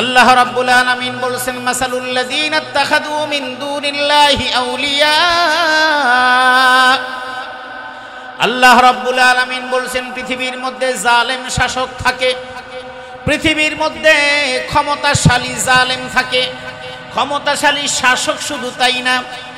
আল্লাহ রাব্বুল আলামিন বলেছেন মাসালুল লাযিনা ইত্তাখাযু মিন দুনিল্লাহি আউলিয়া। আল্লাহ রাব্বুল আলামিন বলেছেন পৃথিবীর মধ্যে জালেম শাসক থাকে, পৃথিবীর মধ্যে ক্ষমতাশালী জালেম থাকে। ক্ষমতাশালী শাসক শুধু তাই না,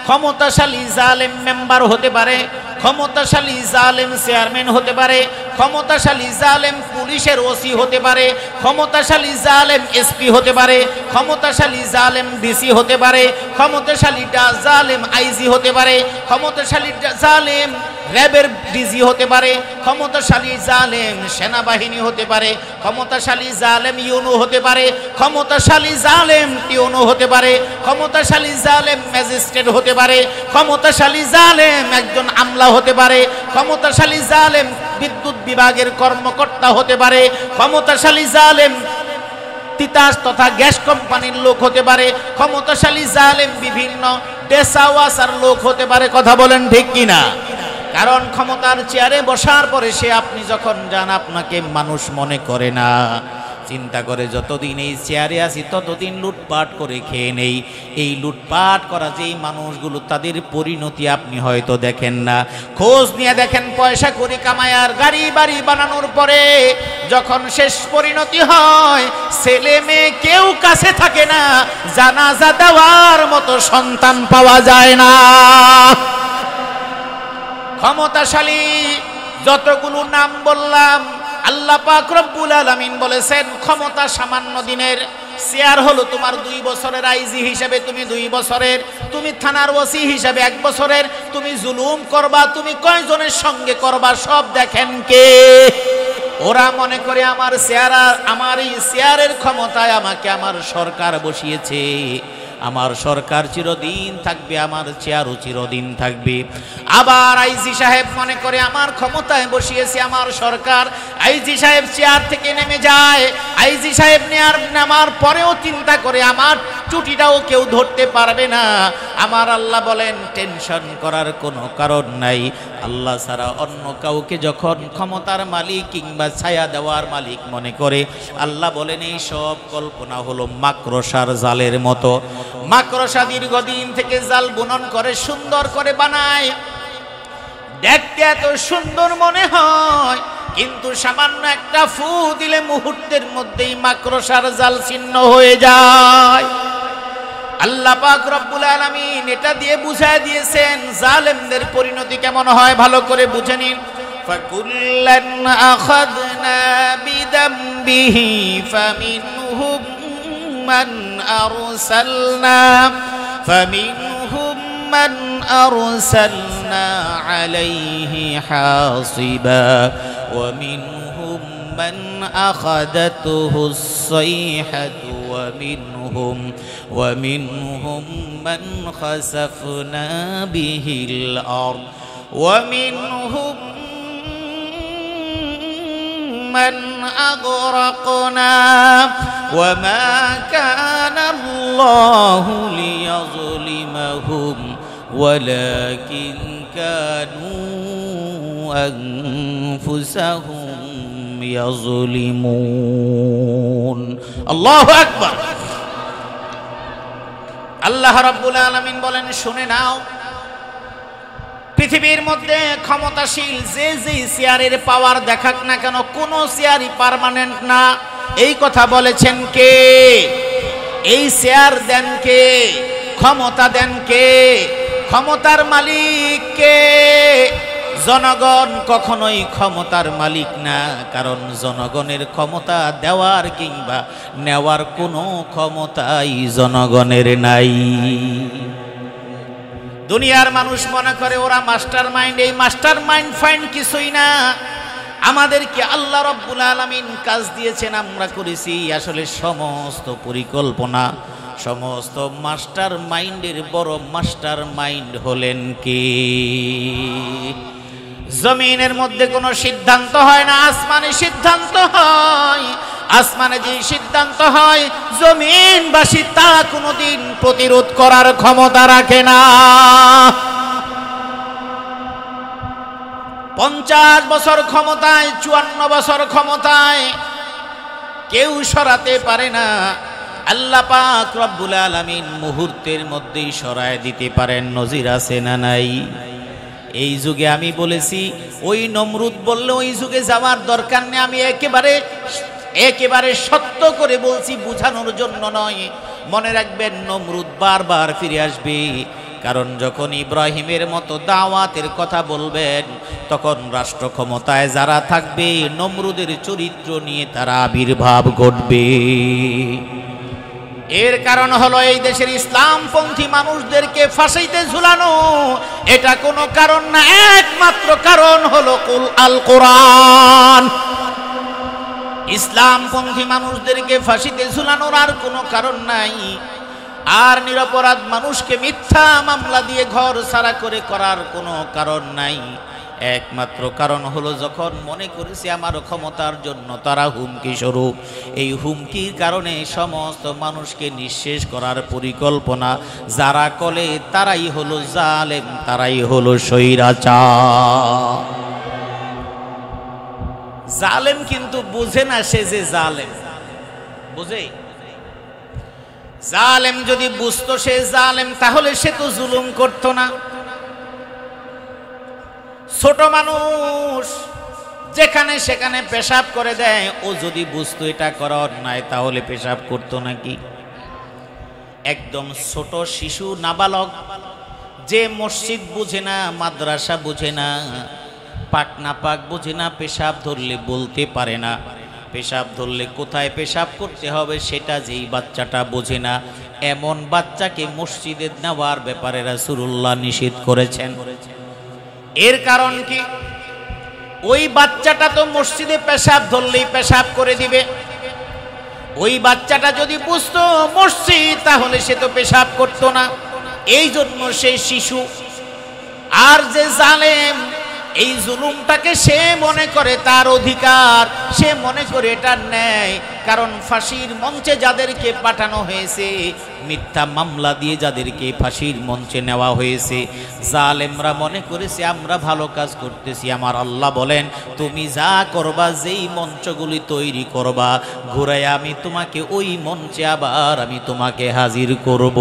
ক্ষমতাশালী জালেম মেম্বার হতে পারে, ক্ষমতাশালী জালেম চেয়ারম্যান হতে পারে, ক্ষমতাশালী জালেম পুলিশের ওসি হতে পারে, ক্ষমতাশালী জালেম এসপি হতে পারে, ক্ষমতাশালী জালেম ডিসি হতে পারে, ক্ষমতাশালী জালেম আইজি হতে পারে, ক্ষমতাশালী জালেম র্যাবের ডিজি হতে পারে, ক্ষমতাশালী জালেম সেনাবাহিনী হতে পারে, ক্ষমতাশালী জালেম ইউনো হতে পারে, ক্ষমতাশালী জালেম টিউনো হতে পারে, ক্ষমতাশালী জালেম ম্যাজিস্ট্রেট হতে পারে, ক্ষমতাশালী জালেম একজন আমলা হতে পারে, ক্ষমতাশালী জালেম বিদ্যুৎ বিভাগের কর্মকর্তা হতে পারে, ক্ষমতাশালী জালেম তিতাস তথা গ্যাস কোম্পানির লোক হতে পারে, ক্ষমতাশালী জালেম বিভিন্ন ডেসাওয়াসার লোক হতে পারে। কথা বলেন ঠিক কিনা? কারণ ক্ষমতার চেয়ারে বসার পরে সে আপনি যখন যান আপনাকে মানুষ মনে করে না, চিন্তা করে যতদিন এই চেয়ারে আছি ততদিন লুটপাট করে খেয়ে নেই। এই লুটপাট করা যেই মানুষগুলো তাদের পরিণতি আপনি হয়তো দেখেন না। খোঁজ নিয়ে দেখেন পয়সা করে কামায় আর গাড়ি বাড়ি বানানোর পরে যখন শেষ পরিণতি হয় ছেলে মেয়ে কেউ কাছে থাকে না, জানাজা দেওয়ার মতো সন্তান পাওয়া যায় না। ক্ষমতাশালী যতগুলো নাম বললাম আল্লাহ পাক রব্বুল আলামিন বলেছেন ক্ষমতা সামান্য দিনের। চেয়ার হলো তোমার 2 বছরের, আইজি হিসেবে তুমি 2 বছরের, তুমি থানার ওসি হিসেবে 1 বছরের। তুমি জুলুম করবা, তুমি কয়জনের সঙ্গে করবা সব দেখেন কে? ওরা মনে করে আমার চেয়ার, আমার এই চেয়ারের ক্ষমতায় আমাকে আমার সরকার বসিয়েছে, আমার সরকার চিরদিন থাকবে, আমার চেয়ারও চিরদিন থাকবে। আবার আইজি সাহেব মনে করে আমার ক্ষমতায় বসিয়েছে আমার সরকার। আইজি সাহেব চেয়ার থেকে নেমে যায়, আইজি সাহেব নামার পরেও চিন্তা করে আমার চুটিটাও কেউ ধরতে পারবে না। আমার আল্লাহ বলেন টেনশন করার কোনো কারণ নাই। আল্লাহ ছাড়া অন্য কাউকে যখন ক্ষমতার মালিক কিংবা ছায়া দেওয়ার মালিক মনে করে, আল্লাহ বলেন এই সব কল্পনা হলো মাকড়সার জালের মতো। মাকড়সা দীর্ঘদিন থেকে জাল বুনন করে সুন্দর করে বানায়, দেখতে এত সুন্দর মনে হয়, কিন্তু সামান্য একটা ফু দিলে মুহূর্তের মধ্যেই মাকড়সার জাল ছিন্ন হয়ে যায়। আল্লাহ পাক রব্বুল আলামিন এটা দিয়ে বুঝায় দিয়েছেন জালেমদের পরিণতি কেমন হয় ভালো করে বুঝে নিন। ফাকুল্লান আখাযনা বিদামবিহি ফামিনহুম মান আরসালনা আলাইহি হাসিবা ওয়া মিনহুম মান আখাযাতুহুস সাইহাতু ومنهم من خسفنا به الأرض ومنهم من أغرقنا وما كان الله ليظلمهم ولكن كانوا أنفسهم يظلمون الله أكبر। আল্লাহ রাব্বুল আলামিন বলেন শুনে নাও, পৃথিবীর মধ্যে ক্ষমতাশীল যে যে চেয়ারের পাওয়ার দেখাক না কেন কোনো চেয়ারই পার্মানেন্ট না। এই কথা বলেছেন কে? এই চেয়ার দেন কে? ক্ষমতা দেন কে? ক্ষমতার মালিক কে? জনগণ কখনোই ক্ষমতার মালিক না, কারণ জনগণের ক্ষমতা দেওয়ার কিংবা নেওয়ার কোনো ক্ষমতাই জনগণের নাই। দুনিয়ার মানুষ মনে করে ওরা মাস্টার মাইন্ড। এই মাস্টার মাইন্ড ফাইন্ড কিছুই না। আমাদেরকে আল্লাহ রাব্বুল আলামিন কাজ দিয়েছেন, আমরা করেছি। আসলে সমস্ত পরিকল্পনা, সমস্ত মাস্টার মাইন্ডের বড় মাস্টার মাইন্ড হলেন কে? জমিনের মধ্যে কোনো সিদ্ধান্ত হয় না, আসমানে সিদ্ধান্ত হয়। আসমানে যে সিদ্ধান্ত হয় জমিনবাসী তা কোনোদিন প্রতিরোধ করার ক্ষমতা রাখে না। 50 বছর ক্ষমতায়, 54 বছর ক্ষমতায়, কেউ সরাতে পারে না। আল্লাহ পাক রব্বুল আলামিন মুহূর্তের মধ্যেই সরায় দিতে পারেন। নজির আছে না নাই? এই যুগে আমি বলেছি ওই নমরুদ বললে ওই যুগে যাওয়ার দরকার নেই। আমি একেবারে সত্য করে বলছি, বুঝানোর জন্য নয়। মনে রাখবেন, নমরুদ বারবার ফিরে আসবে। কারণ যখন ইব্রাহিমের মতো দাওয়াতের কথা বলবেন, তখন রাষ্ট্র ক্ষমতায় যারা থাকবে নমরুদের চরিত্র নিয়ে তারা আবির্ভাব ঘটবে। এর কারণ হলো এই দেশের ইসলামপন্থী মানুষদেরকে ফাঁসিতে ঝুলানো। এটা কোনো কারণ না, একমাত্র কারণ হলো আল কোরআন। ইসলামপন্থী মানুষদেরকে ফাঁসিতে ঝুলানোর আর কোনো কারণ নাই। আর নিরপরাধ মানুষকে মিথ্যা মামলা দিয়ে ঘর ছাড়া করার কোনো কারণ নাই। একমাত্র কারণ হলো যখন মনে করেছে আমার ক্ষমতার জন্য তারা হুমকি স্বরূপ, এই হুমকির কারণে সমস্ত মানুষকে নিঃশেষ করার পরিকল্পনা যারা করে তারাই হলো জালেম, তারাই হলো স্বৈরাচার। জালেম কিন্তু বুঝে না সে যে জালেম, বুঝে? জালেম যদি বুঝতো সে জালেম, তাহলে সে তো জুলুম করতো না। ছোট মানুষ যেখানে সেখানে পেশাব করে দেয়, ও যদি বুঝতো এটা করা অন্যায়, তাহলে পেশাব করতো নাকি? একদম ছোট শিশু নাবালক, যে মসজিদ বুঝে না, মাদ্রাসা বুঝে না, পাক না পাক বুঝে না, পেশাব ধরলে বলতে পারে না, পেশাব ধরলে কোথায় পেশাব করতে হবে সেটা যেই বাচ্চাটা বোঝে না, এমন বাচ্চাকে মসজিদে নেওয়ার ব্যাপারে রাসূলুল্লাহ নিষেধ করেছেন। এর কারণ কি? ওই বাচ্চাটা তো মসজিদে পেশাব ধরলেই পেশাব করে দিবে। ওই বাচ্চাটা যদি বুঝতো মসজিদ, তাহলে সে তো পেশাব করতো না। এই জন্য সে শিশু। আর যে জালেম, এই জুলুমটাকে সে মনে করে তার অধিকার, সে মনে করে এটা ন্যায়। কারণ ফাঁসির মঞ্চে যাদেরকে পাঠানো হয়েছে, মিথ্যা মামলা দিয়ে যাদেরকে ফাঁসির মঞ্চে নেওয়া হয়েছে, জালেমরা মনে করেছে আমরা ভালো কাজ করতেছি। আমার আল্লাহ বলেন, তুমি যা করবা, যেই মঞ্চগুলি তৈরি করবা, ঘুরাই আমি তোমাকে ওই মঞ্চে আবার আমি তোমাকে হাজির করব।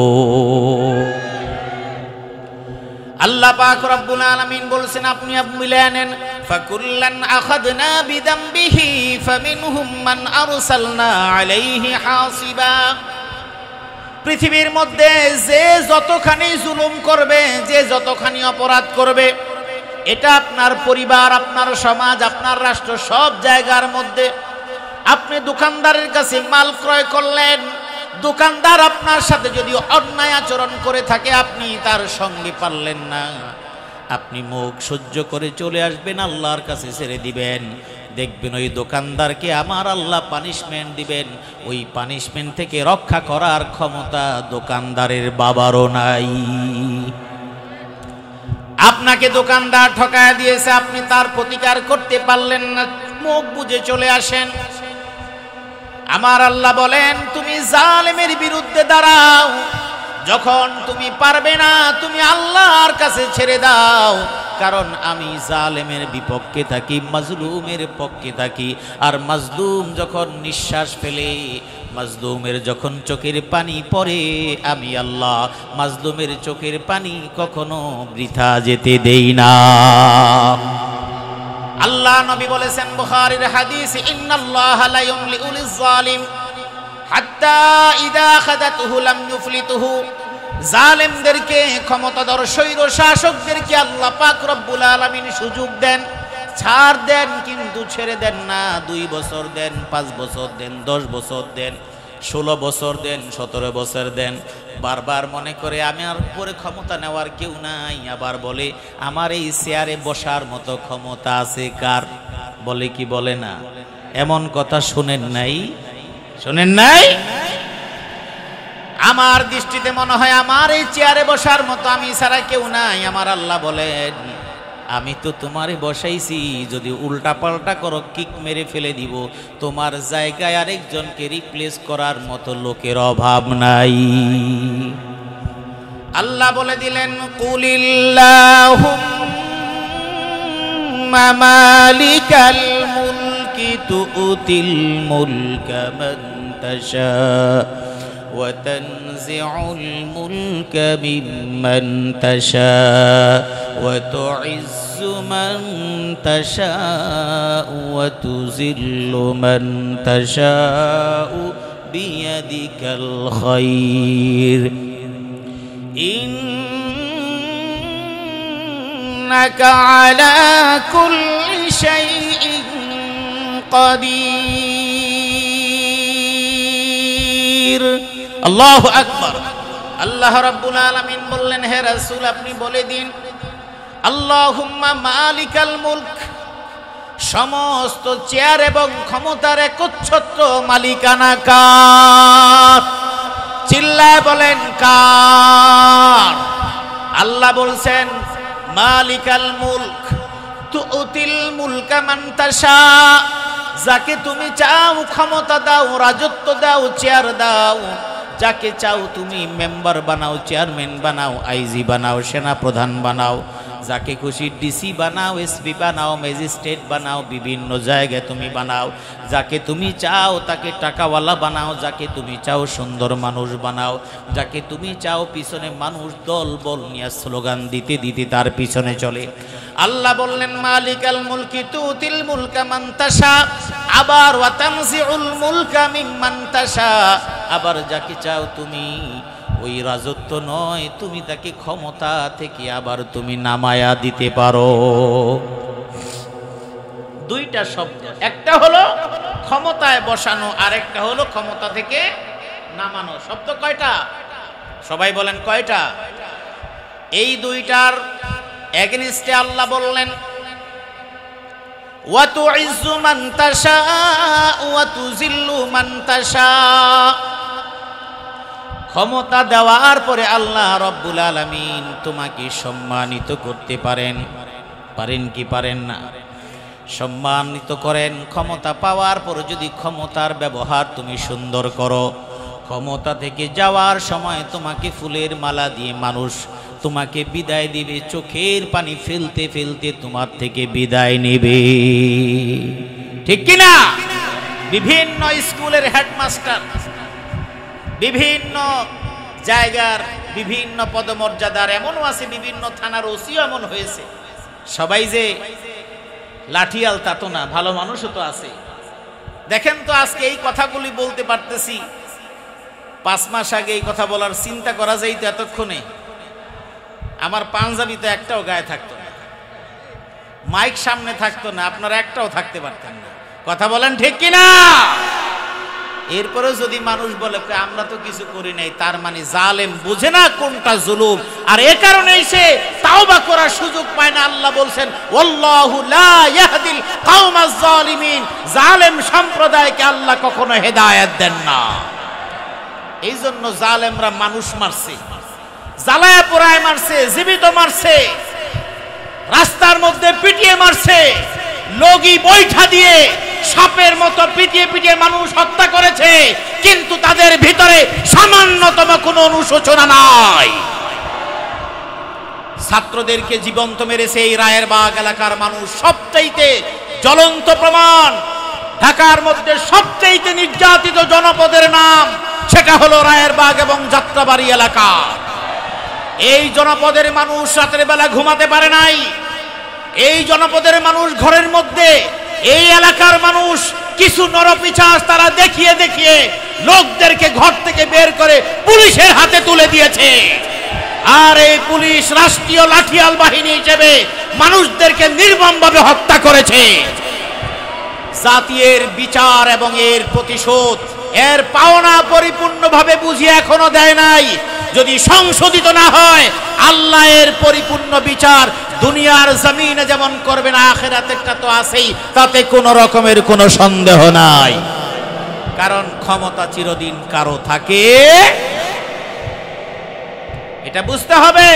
আল্লাহ পাক রব্বুল আলামিন বলছেন, আপনি মিলিয়ে নেন, ফাকুল্লান আখাযনা বিযামবিহি ফামিনহুম মান আরসালনা আলাইহি হাসিবা। পৃথিবীর মধ্যে যে যতখানি জুলুম করবে, যে যতখানি অপরাধ করবে, এটা আপনার পরিবার, আপনার সমাজ, আপনার রাষ্ট্র, সব জায়গার মধ্যে। আপনি দোকানদারের কাছে মাল ক্রয় করলেন, দোকানদার আপনার সাথে যদি অন্যায় আচরণ করে থাকে, আপনি তার সঙ্গে পারলেন না, আপনি মুখ সহ্য করে চলে আসবেন, আল্লাহর কাছে ছেড়ে দিবেন। দেখবেন ওই দোকানদারকে আমার আল্লাহ পানিশমেন্ট দিবেন। ওই পানিশমেন্ট থেকে রক্ষা করার ক্ষমতা দোকানদারের বাবারও নাই। আপনাকে দোকানদার ঠকায় দিয়েছে, আপনি তার প্রতিকার করতে পারলেন না, মুখ বুজে চলে আসেন। আমার আল্লাহ বলেন, তুমি জালেমের বিরুদ্ধে দাঁড়াও। যখন তুমি পারবে না, তুমি আল্লাহর কাছে ছেড়ে দাও। কারণ আমি জালেমের বিপক্ষে থাকি, মাজলুমের পক্ষে থাকি। আর মাজলুম যখন নিঃশ্বাস ফেলে, মাজলুমের যখন চোখের পানি পড়ে, আমি আল্লাহ মাজলুমের চোখের পানি কখনো বৃথা যেতে দেই না। আল্লাহ নবী বলেছেন বুখারীর হাদিস, ইন্নাল্লাহা লা ইউমলিউ লিয-যালিম হাত্তা ইযা আখাযাতুহু লাম ইউফলিতুহু। জালেমদেরকে, ক্ষমতাধর স্বৈর শাসকদেরকে আল্লাহ পাক রব্বুল আলামিন সুযোগ দেন, ছাড় দেন, কিন্তু ছেড়ে দেন না। 2 বছর দেন, 5 বছর দেন, 10 বছর দেন, 16 বছর দেন, 17 বছর দেন। বারবার মনে করে আমার উপরে ক্ষমতা নেওয়ার কেউ নাই। আবার বলে আমার এই চেয়ারে বসার মতো ক্ষমতা আছে কার? বলে কি বলে না? এমন কথা শুনেন নাই? শুনেন নাই? আমার দৃষ্টিতে মনে হয় আমার এই চেয়ারে বসার মতো আমি ছাড়া কেউ নাই। আমার আল্লাহ বলেন, আমি তো তোমারে বসাইছি, যদি উল্টা পাল্টা করো কিক মেরে ফেলে দিব। তোমার জায়গায় আরেকজনকে রিপ্লেস করার মতো লোকের অভাব নাই। আল্লাহ বলে দিলেন, কুলিল্লাহুম্মা মালিকাল মুলকি তুতিল মুলকা মান তাশা وتنزع الملك ممن تشاء وتعز من تشاء وتذل من تشاء بيدك الخير إنك على كل شيء قدير الله أكبر আল্লাহ রাব্বুল আলামিন বললেন হে রাসূল আপনি বলে দিন আল্লাহুম্মা মালিকাল মুলক সমস্ত চেয়ার এবং ক্ষমতার একচ্ছত্র মালিকানা কার চিল্লায় বলেন কার আল্লাহ বলছেন মালিকাল মুলক তুতিল মুলকা মান তাশা যাকে তুমি চাও ক্ষমতা দাও রাজত্ব দাও চেয়ার দাও যাকে চাও তুমি মেম্বার বানাও চেয়ারম্যান বানাও আইজি বানাও সেনা প্রধান বানাও যাকে খুশি ডিসি বানাও এসপি বানাও ম্যাজিস্ট্রেট বানাও বিভিন্ন জায়গায় তুমি বানাও যাকে তুমি চাও তাকে টাকাওয়ালা বানাও যাকে তুমি চাও সুন্দর মানুষ বানাও যাকে তুমি চাও পিছনে মানুষ দল বল নিয়ে স্লোগান দিতে দিতে তার পিছনে চলে আল্লাহ বললেন মালিকাল মুলকি তুতিল মুলকা মান তাশা আবার ওয়া তানজিউল মুলকা মিম্মান তাশা আবার যাকে চাও তুমি ওই রাজত্ব নয় তুমি তাকে ক্ষমতা থেকে আবার তুমি নামায়া দিতে পারো দুইটা শব্দ একটা হলো ক্ষমতায় বসানো আর একটা হলো ক্ষমতা থেকে নামানো শব্দ কয়টা সবাই বলেন কয়টা এই দুইটার এগেইনস্টে আল্লাহ বললেন ওয়া তুইজ্জু মান তাশা ওয়া তুযিল্লু মান তাশা ক্ষমতা দেওয়ার পরে আল্লাহ রব্বুল আলামিন তোমাকে সম্মানিত করতে পারেন কি পারেন না সম্মানিত করেন ক্ষমতা পাওয়ার পর যদি ক্ষমতার ব্যবহার তুমি সুন্দর করো ক্ষমতা থেকে যাওয়ার সময় তোমাকে ফুলের মালা দিয়ে মানুষ তোমাকে বিদায় দিবে চোখের পানি ফেলতে ফেলতে তোমার থেকে বিদায় নেবে ঠিক কি না বিভিন্ন স্কুলের হেডমাস্টার বিভিন্ন জায়গার বিভিন্ন পদমর্যাদার এমনও আছে বিভিন্ন থানার ওসিও এমন হয়েছে সবাই যে লাঠিয়াল তা তো না ভালো মানুষও তো আছে দেখেন তো আজকে এই কথাগুলি বলতে পারতেছি 5 মাস আগে এই কথা বলার চিন্তা করা যাইতো এতক্ষণে আমার পাঞ্জাবি তো একটাও গায়ে থাকতো না মাইক সামনে থাকতো না আপনারা একটাও থাকতে পারতেন না কথা বলেন ঠিক কিনা এরপরে যদি মানুষ বলে আমরা তো কিছু করি নাই তার মানে জালেম বুঝে না কোনটা জুলুম আর এই কারণেই সে তাওবা করার সুযোগ পায় না আল্লাহ বলছেন ওয়াল্লাহু লা ইয়াহদিল কওমাজ জালিমিন জালেম সম্প্রদায়কে আল্লাহ কখনো হেদায়েত দেন না এইজন্য জালেমরা মানুষ মারছে জ্বালায়া পোড়ায় মারছে জীবিত মারছে রাস্তার মধ্যে পিটিয়ে মারছে লগি বৈঠা দিয়ে সাপের মতো পিটিয়ে পিটিয়ে মানুষ হত্যা করেছে কিন্তু তাদের ভিতরে সামান্যতম কোনো অনুশোচনা নাই ছাত্রদেরকে জীবন্ত মেরেছে এই রায়েরবাগ এলাকার মানুষ সবচাইতে জ্বলন্ত প্রমাণ ঢাকার মধ্যে সবচাইতে নির্যাতিত জনপদের নাম সেটা হলো রায়েরবাগ এবং যাত্রাবাড়ি এলাকা এই জনপদের মানুষ রাতের বেলা ঘুমাতে পারে নাই এই জনপদের মানুষ ঘরের মধ্যে এই এলাকার মানুষ কিছু নরপিশাচ তারা দেখিয়ে দেখিয়ে লোকদেরকে ঘর থেকে বের করে পুলিশের হাতে তুলে দিয়েছে আর এই পুলিশ রাষ্ট্রীয় লাঠিয়াল বাহিনী হিসেবে মানুষদেরকে নির্মমভাবে হত্যা করেছে জাতীয় বিচার এবং এর প্রতিশোধ এর পাওনা পরিপূর্ণভাবে বুঝিয়ে এখনো দেয় নাই যদি সংশোধিত না হয় আল্লাহ এর পরিপূর্ণ বিচার দুনিয়ার জমিনে যেমন করবেন আখিরাতেরটা তো আছেই তাতে কোনো রকমের কোনো সন্দেহ নাই কারণ ক্ষমতা চিরদিন কারো থাকে এটা বুঝতে হবে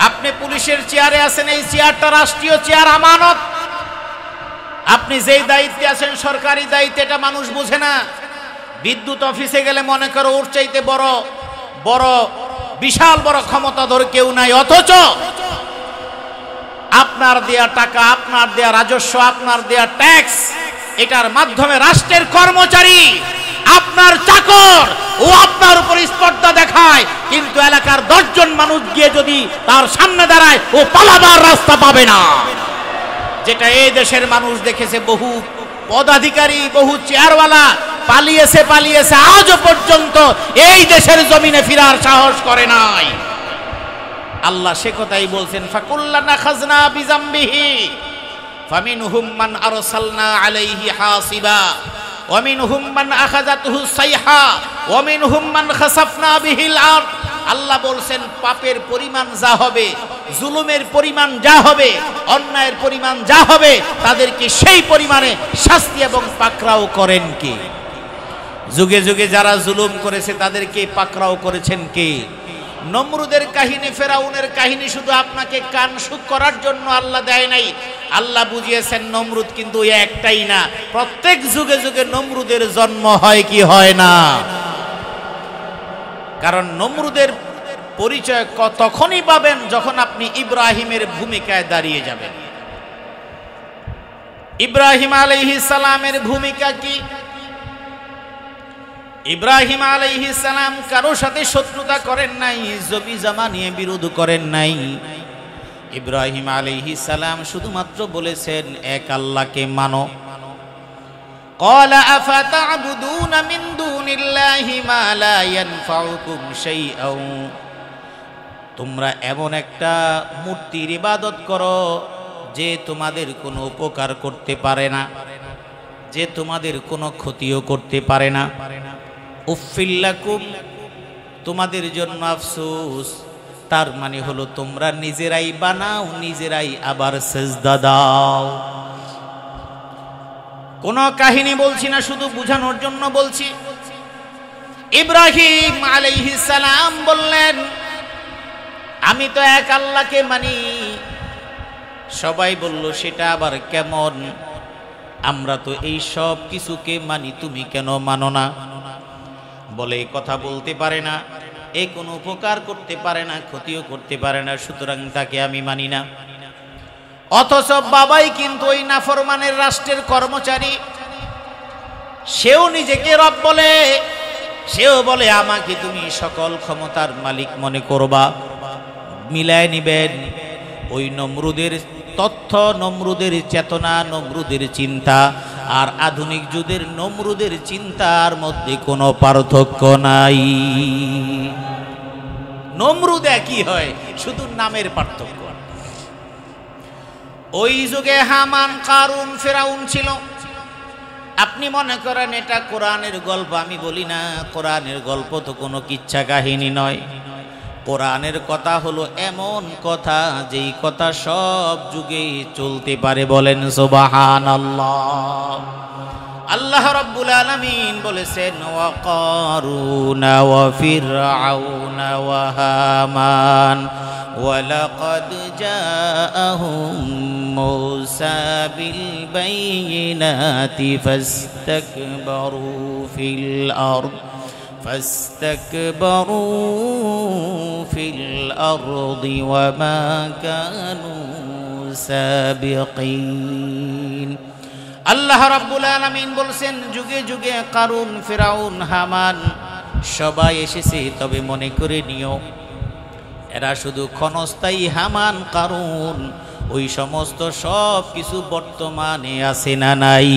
আপনি পুলিশের চেয়ারে আছেন এই চেয়ারটা রাষ্ট্রীয় চেয়ার আমানত আপনি যেই দায়িত্বে আছেন সরকারি দায়িত্ব এটা মানুষ বুঝে না বিদ্যুৎ অফিসে গেলে মনে করো ওর চাইতে বড় বড় বিশাল বড় ক্ষমতাধর কেউ নাই অথচ আপনার দেয়া টাকা আপনার দেয়া রাজস্ব আপনার দেয়া ট্যাক্স এটার মাধ্যমে রাষ্ট্রের কর্মচারী আপনার চাকর ও মানুষ গিয়ে যদি তার সামনে দাঁড়ায় ও পালাবার রাস্তা পাবে না। যেটা এই দেশের মানুষ দেখেছে, বহু পদাধিকারী বহু চেয়ারওয়ালা পালিয়েছে আজও পর্যন্ত এই দেশের জমিনে ফিরার সাহস করে নাই। আল্লাহ সে কথাই বলছেন, ফাকুল্লানা খাজনা বিজামবিহি ফামিনহুম মান আরসালনা আলাইহি হাসিবা ওয়া মিনহুম মান আখাযাতহু সাইহা ওয়া মিনহুম মান খাসাফনা বিহিল আরদ। আল্লাহ বলছেন পাপের পরিমাণ যা হবে, জুলুমের পরিমাণ যা হবে, অন্যায়ের পরিমাণ যা হবে, তাদেরকে সেই পরিমাণে শাস্তি এবং পাকড়াও করেন কে? যুগে যুগে যারা জুলুম করেছে তাদেরকে পাকড়াও করেছেন কে? নমরুদের কাহিনী, ফেরাউনের কাহিনী শুধু আপনাকে কানসুখ করার জন্য আল্লাহ দেয় নাই। আল্লাহ বুঝিয়েছেন নমরুদ কিন্তু একটাই না, প্রত্যেক যুগে যুগে নমরুদের জন্ম হয় কি হয় না। কারণ নমরুদের পরিচয় তখনই পাবেন যখন আপনি ইব্রাহিমের ভূমিকায় দাঁড়িয়ে যাবেন। ইব্রাহিম আলাইহিস সালামের ভূমিকা কি? ইব্রাহিম আলাইহিস সালাম কারো সাথে শত্রুতা করেন নাই, জমি জমা নিয়ে বিরোধ করেন নাই। ইব্রাহিম আলাইহিস সালাম শুধুমাত্র বলেছেন এক আল্লাহকে মানো। ক্বালা আফাতা'বুদুনা মিন দুনিল্লাহি মা লা ইয়ানফাউকুম শাইআন। তোমরা এমন একটা মূর্তির ইবাদত করো যে তোমাদের কোনো উপকার করতে পারে না, যে তোমাদের কোনো ক্ষতিও করতে পারে না। উফিল্লাকুম, তোমাদের জন্য আফসোস। তার মানে হলো তোমরা নিজেরাই বানাও, নিজেরাই আবার সেজদা দাও। কোন কাহিনী বলছি না, শুধু বুঝানোর জন্য বলছি। ইব্রাহিম আলাইহিস সালাম বললেন আমি তো এক আল্লাহকে মানি। সবাই বলল সেটা আবার কেমন? আমরা তো এই সব কিছুকে মানি, তুমি কেন মানো না? বলে কথা বলতে পারে না, এ কোনো উপকার করতে পারে না, ক্ষতিও করতে পারে না, সুতরাং তাকে আমি মানি না। অথচ বাবাই কিন্তু ওই নাফরমানের রাষ্ট্রের কর্মচারী, সেও নিজেকে রব বলে, সেও বলে আমাকে তুমি সকল ক্ষমতার মালিক মনে করবা। মিলায় নিবেন ওই নমরুদের তথ্য, নমরুদের চেতনা, নমরুদের চিন্তা আর আধুনিক যুগের নমরুদের চিন্তার মধ্যে কোনো পার্থক্য নাই। নমরুদ একই হয়, শুধু নামের পার্থক্য। ওই যুগে হামান, কারুন, ফেরাউন ছিল। আপনি মনে করেন এটা কোরআনের গল্প, আমি বলি না, কোরআনের গল্প তো কোনো কিচ্ছা কাহিনী নয়। কোরআনের কথা হলো এমন কথা যেই কথা সব যুগে চলতে পারে। বলেন সুবহানাল্লাহ। আল্লাহ রাব্বুল আলামিন বলেছেন ওয়া কারুনা ওয়া ফিরআউনা ওয়া হামান ওয়া লাকাদ জাআহুম মূসা বিল বাইয়িনাতি ফাস্তাকবারু ফিল আরদ في الأرض وما كانوا سابقين। আল্লাহ রাব্বুল আলামিন বলছেন যুগে যুগে কারুন, ফিরাউন, হামান সবাই এসেছে, তবে মনে করে নিও এরা শুধু ক্ষণস্থায়ী। হামান, কারুন ওই সমস্ত সব কিছু বর্তমানে আছে না নাই?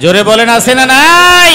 জোরে বলেন আছে না নাই?